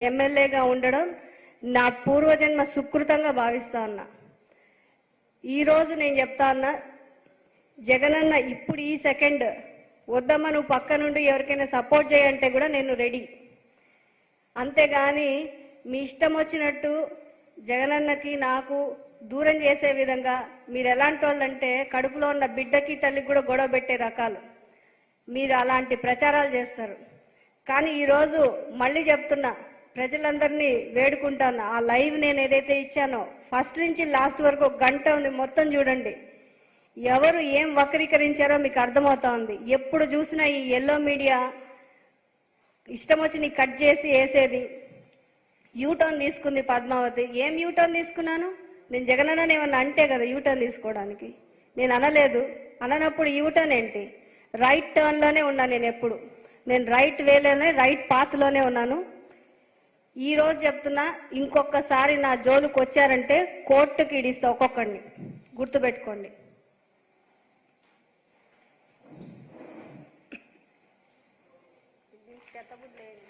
ఎమ్మెల్యేగా ఉండడం నా పూర్వజన్మ సుకృతంగా భావిస్తా ఉన్నా. ఈరోజు నేను చెప్తా ఉన్నా, జగనన్న ఇప్పుడు ఈ సెకండ్ వద్దమ్మా నువ్వు పక్క నుండి ఎవరికైనా సపోర్ట్ చేయంటే కూడా నేను రెడీ. అంతేగాని మీ ఇష్టం వచ్చినట్టు జగనన్నకి నాకు దూరం చేసే విధంగా మీరు ఎలాంటి వాళ్ళంటే కడుపులో ఉన్న బిడ్డకి తల్లికి కూడా గొడవ పెట్టే రకాలు మీరు అలాంటి ప్రచారాలు చేస్తారు. కానీ ఈరోజు మళ్ళీ చెప్తున్నా, ప్రజలందరినీ వేడుకుంటాను, ఆ లైవ్ నేను ఏదైతే ఇచ్చానో ఫస్ట్ నుంచి లాస్ట్ వరకు ఒక గంట ఉంది, మొత్తం చూడండి. ఎవరు ఏం వక్రీకరించారో మీకు అర్థమవుతా ఉంది. ఎప్పుడు చూసినా ఈ ఎల్లో మీడియా ఇష్టం వచ్చి నీ కట్ చేసి వేసేది. యూటర్న్ తీసుకుంది పద్మావతి. ఏం యూటర్న్ తీసుకున్నాను నేను? జగనన్న ఏమన్నా అంటే కదా యూటర్న్ తీసుకోవడానికి? నేను అనలేదు. అననప్పుడు యూటర్న్ ఏంటి? రైట్ టర్న్లోనే ఉన్నా నేను. ఎప్పుడు నేను రైట్ వేలోనే రైట్ పాత్లోనే ఉన్నాను. ఈరోజు చెప్తున్నా, ఇంకొకసారి నా జోలుకు వచ్చారంటే కోర్టుకి ఇడిస్తా ఒక్కొక్కడిని, గుర్తుపెట్టుకోండి. చెత్తబుడ్లేదు.